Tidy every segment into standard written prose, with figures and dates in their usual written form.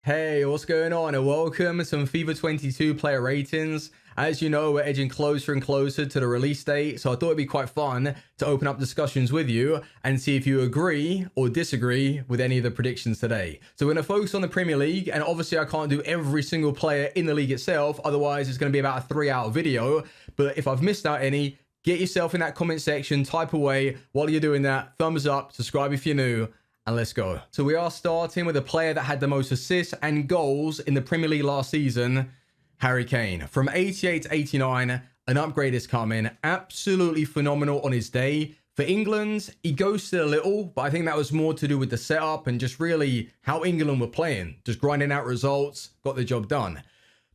Hey, what's going on? And welcome to some FIFA 22 player ratings. As you know, we're edging closer and closer to the release date, so I thought it'd be quite fun to open up discussions with you and see if you agree or disagree with any of the predictions today. So we're going to focus on the Premier League, and obviously I can't do every single player in the league itself, otherwise it's going to be about a 3-hour video. But if I've missed out any, get yourself in that comment section, type away. While you're doing that, thumbs up, subscribe if you're new, and let's go. So we are starting with a player that had the most assists and goals in the Premier League last season, Harry Kane. From 88 to 89, an upgrade is coming. Absolutely phenomenal on his day. For England, he ghosted a little, but I think that was more to do with the setup and just really how England were playing. Just grinding out results, got the job done.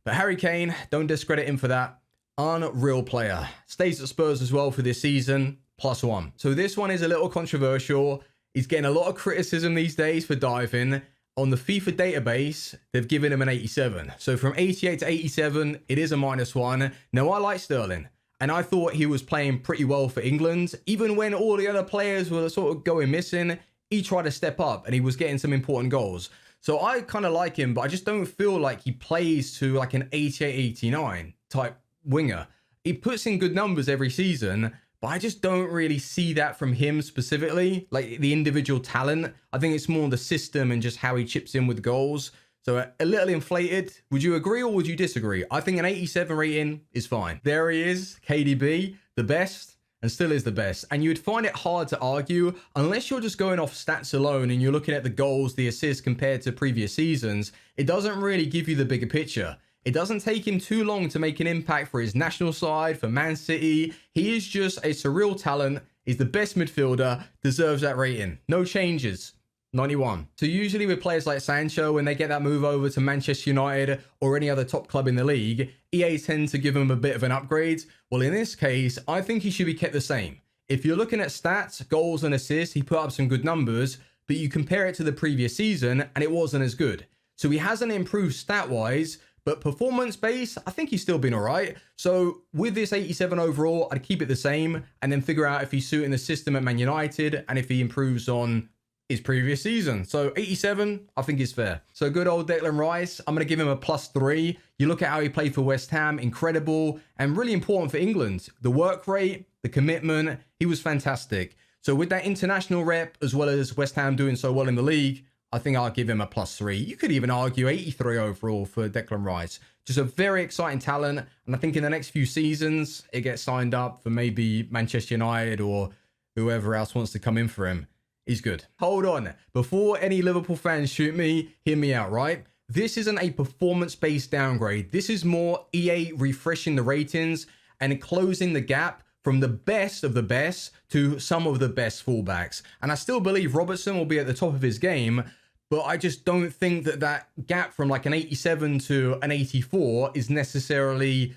But Harry Kane, don't discredit him for that. Unreal player. Stays at Spurs as well for this season, +1. So this one is a little controversial. He's getting a lot of criticism these days for diving. On the FIFA database, they've given him an 87. So from 88 to 87, it is a -1. Now, I like Sterling, and I thought he was playing pretty well for England. Even when all the other players were sort of going missing, he tried to step up, and he was getting some important goals. So I kind of like him, but I just don't feel like he plays to like an 88, 89 type winger. He puts in good numbers every season, but I just don't really see that from him specifically, like the individual talent. I think it's more the system and just how he chips in with goals. So a little inflated. Would you agree or would you disagree? I think an 87 rating is fine. There he is, KDB, the best, and still is the best. And you'd find it hard to argue unless you're just going off stats alone and you're looking at the goals, the assists compared to previous seasons. It doesn't really give you the bigger picture. It doesn't take him too long to make an impact for his national side, for Man City. He is just a surreal talent. He's the best midfielder, deserves that rating. No changes. 91. So usually with players like Sancho, when they get that move over to Manchester United or any other top club in the league, EA tend to give him a bit of an upgrade. Well, in this case, I think he should be kept the same. If you're looking at stats, goals and assists, he put up some good numbers, but you compare it to the previous season and it wasn't as good. So he hasn't improved stat-wise, but performance-based, I think he's still been all right. So with this 87 overall, I'd keep it the same and then figure out if he's suiting the system at Man United and if he improves on his previous season. So 87, I think is fair. So good old Declan Rice, I'm going to give him a +3. You look at how he played for West Ham, incredible and really important for England. The work rate, the commitment, he was fantastic. So with that international rep, as well as West Ham doing so well in the league, I think I'll give him a +3. You could even argue 83 overall for Declan Rice. Just a very exciting talent. And I think in the next few seasons, it gets signed up for maybe Manchester United or whoever else wants to come in for him. He's good. Hold on. Before any Liverpool fans shoot me, hear me out, right? This isn't a performance-based downgrade. This is more EA refreshing the ratings and closing the gap from the best of the best to some of the best fullbacks. And I still believe Robertson will be at the top of his game, but I just don't think that that gap from like an 87 to an 84 is necessarily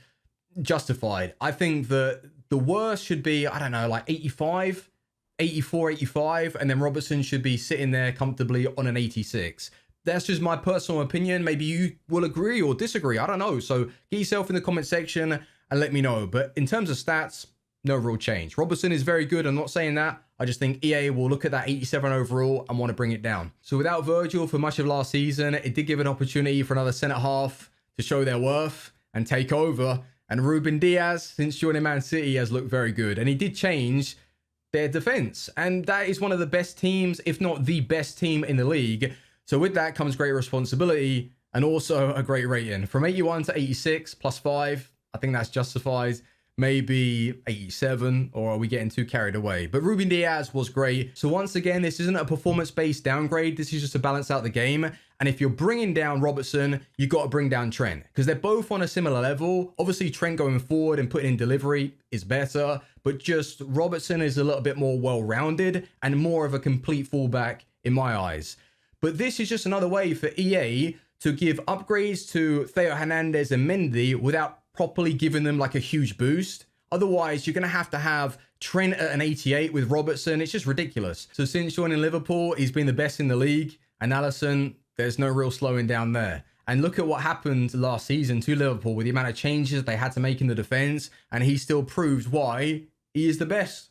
justified. I think that the worst should be, I don't know, like 85, 84, 85, and then Robertson should be sitting there comfortably on an 86. That's just my personal opinion. Maybe you will agree or disagree. I don't know. So get yourself in the comment section and let me know. But in terms of stats, no real change. Robertson is very good. I'm not saying that. I just think EA will look at that 87 overall and want to bring it down. So without Virgil for much of last season, it did give an opportunity for another centre half to show their worth and take over. And Ruben Diaz, since joining Man City, has looked very good. And he did change their defense. And that is one of the best teams, if not the best team in the league. So with that comes great responsibility and also a great rating. From 81 to 86, +5, I think that's justified. Maybe 87, or are we getting too carried away? But Ruben Diaz was great. So once again, this isn't a performance-based downgrade. This is just to balance out the game. And if you're bringing down Robertson, you got to bring down Trent because they're both on a similar level. Obviously, Trent going forward and putting in delivery is better, but just Robertson is a little bit more well-rounded and more of a complete fullback in my eyes. But this is just another way for EA to give upgrades to Theo Hernandez and Mendy without properly giving them like a huge boost. Otherwise, you're going to have Trent at an 88 with Robertson. It's just ridiculous. So since joining Liverpool, he's been the best in the league. And Alisson, there's no real slowing down there. And look at what happened last season to Liverpool with the amount of changes they had to make in the defense. And he still proves why he is the best.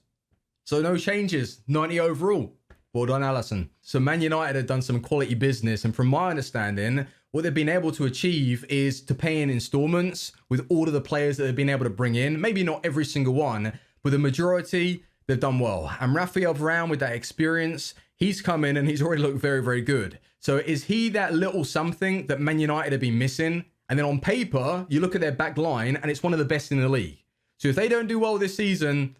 So no changes, 90 overall. Well done, Alisson. So Man United have done some quality business. And from my understanding, what they've been able to achieve is to pay in installments with all of the players that they've been able to bring in. Maybe not every single one, but the majority, they've done well. And Rafael Varane, with that experience, he's come in and he's already looked very, very good. So is he that little something that Man United have been missing? And then on paper, you look at their back line and it's one of the best in the league. So if they don't do well this season,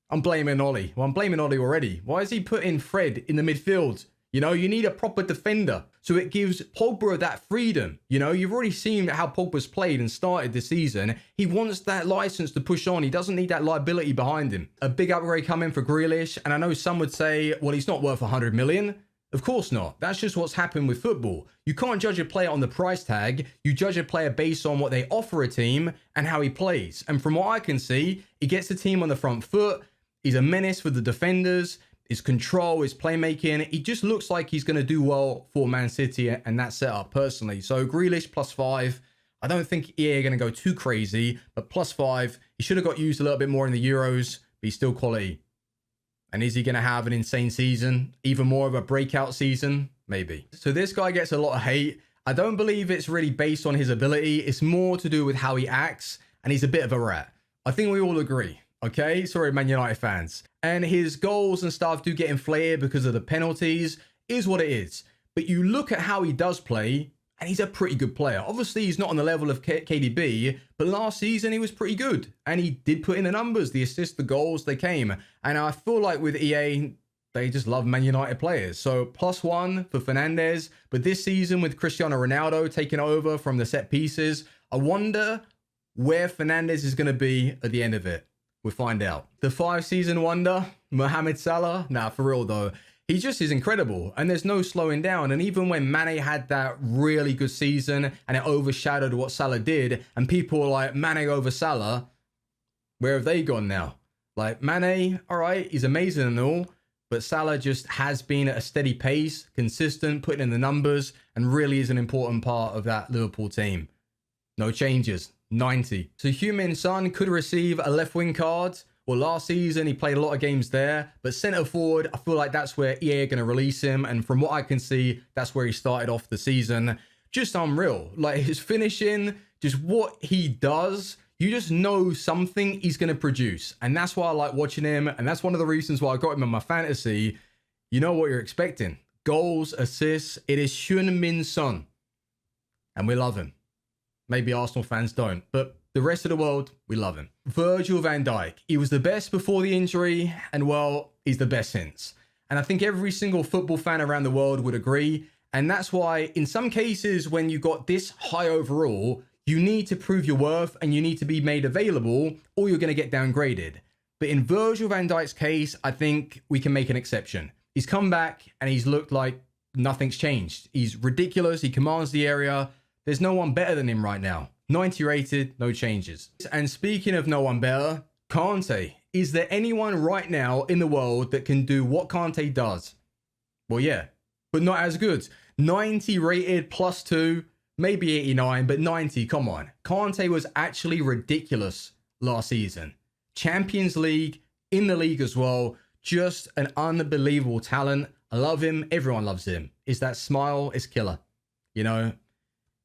I'm blaming Ollie. Well, I'm blaming Ollie already. Why is he putting Fred in the midfield? You know, you need a proper defender. So it gives Pogba that freedom. You know, you've already seen how Pogba's played and started this season. He wants that license to push on. He doesn't need that liability behind him. A big upgrade coming for Grealish. And I know some would say, well, he's not worth 100 million. Of course not. That's just what's happened with football. You can't judge a player on the price tag. You judge a player based on what they offer a team and how he plays. And from what I can see, he gets the team on the front foot. He's a menace for the defenders. His control, his playmaking, he just looks like he's going to do well for Man City and that setup personally. So Grealish +5. I don't think EA are going to go too crazy, but +5. He should have got used a little bit more in the Euros, but he's still quality. And is he going to have an insane season? Even more of a breakout season? Maybe. So this guy gets a lot of hate. I don't believe it's really based on his ability. It's more to do with how he acts, and he's a bit of a rat. I think we all agree. Okay, sorry, Man United fans. And his goals and stuff do get inflated because of the penalties, is what it is. But you look at how he does play, and he's a pretty good player. Obviously, he's not on the level of KDB, but last season he was pretty good. And he did put in the numbers, the assists, the goals, they came. And I feel like with EA, they just love Man United players. So +1 for Fernandes. But this season with Cristiano Ronaldo taking over from the set pieces, I wonder where Fernandes is going to be at the end of it. We'll find out. The 5-season wonder, Mohamed Salah. Nah, for real though. He just is incredible and there's no slowing down. And even when Mane had that really good season and it overshadowed what Salah did and people were like, Mane over Salah, where have they gone now? Like Mane, all right, he's amazing and all, but Salah just has been at a steady pace, consistent, putting in the numbers and really is an important part of that Liverpool team. No changes. 90. So Heung-min Son could receive a left wing card. Well, last season he played a lot of games there, but centre forward, I feel like that's where EA are going to release him. And from what I can see, that's where he started off the season. Just unreal. Like his finishing, just what he does, you just know something he's going to produce. And that's why I like watching him. And that's one of the reasons why I got him in my fantasy. You know what you're expecting. Goals, assists. It is Heung-min Son. And we love him. Maybe Arsenal fans don't, but the rest of the world, we love him. Virgil van Dijk. He was the best before the injury, and well, he's the best since. And I think every single football fan around the world would agree. And that's why in some cases, when you got this high overall, you need to prove your worth and you need to be made available or you're going to get downgraded. But in Virgil van Dijk's case, I think we can make an exception. He's come back and he's looked like nothing's changed. He's ridiculous. He commands the area. There's no one better than him right now. 90 rated, no changes. And speaking of no one better, Kante. Is there anyone right now in the world that can do what Kante does? Well, yeah, but not as good. 90 rated, +2, maybe 89, but 90, come on. Kante was actually ridiculous last season. Champions League, in the league as well. Just an unbelievable talent. I love him. Everyone loves him. Is that smile is killer. You know,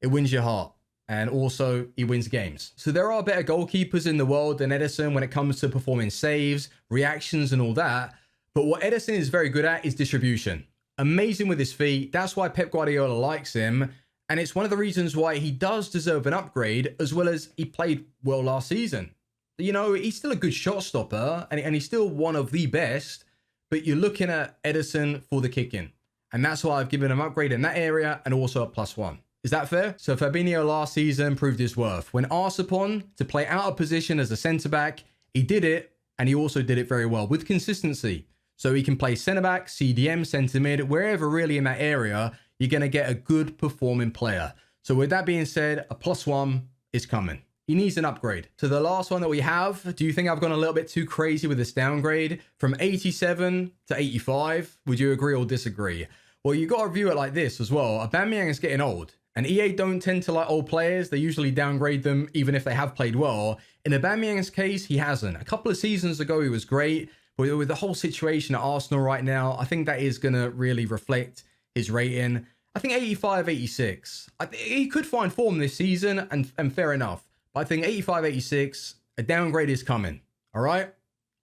it wins your heart. And also, he wins games. So there are better goalkeepers in the world than Ederson when it comes to performing saves, reactions, and all that. But what Ederson is very good at is distribution. Amazing with his feet. That's why Pep Guardiola likes him. And it's one of the reasons why he does deserve an upgrade, as well as he played well last season. You know, he's still a good shot stopper, and he's still one of the best. But you're looking at Ederson for the kicking. And that's why I've given him an upgrade in that area and also a +1. Is that fair? So Fabinho last season proved his worth. When asked upon to play out of position as a centre-back, he did it, and he also did it very well with consistency. So he can play centre-back, CDM, centre-mid, wherever really in that area, you're going to get a good performing player. So with that being said, a +1 is coming. He needs an upgrade. So the last one that we have, do you think I've gone a little bit too crazy with this downgrade? From 87 to 85, would you agree or disagree? Well, you got to view it like this as well. Aubameyang is getting old. And EA don't tend to like old players. They usually downgrade them even if they have played well. In Aubameyang's case, he hasn't. A couple of seasons ago, he was great. But with the whole situation at Arsenal right now, I think that is going to really reflect his rating. I think 85, 86. He could find form this season, and fair enough. But I think 85, 86, a downgrade is coming. All right?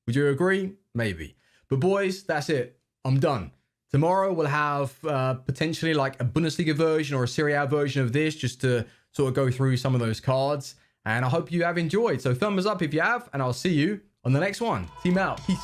Would you agree? Maybe. But boys, that's it. I'm done. Tomorrow we'll have potentially like a Bundesliga version or a Serie A version of this, just to sort of go through some of those cards. And I hope you have enjoyed. So thumbs up if you have, and I'll see you on the next one. Team out. Peace.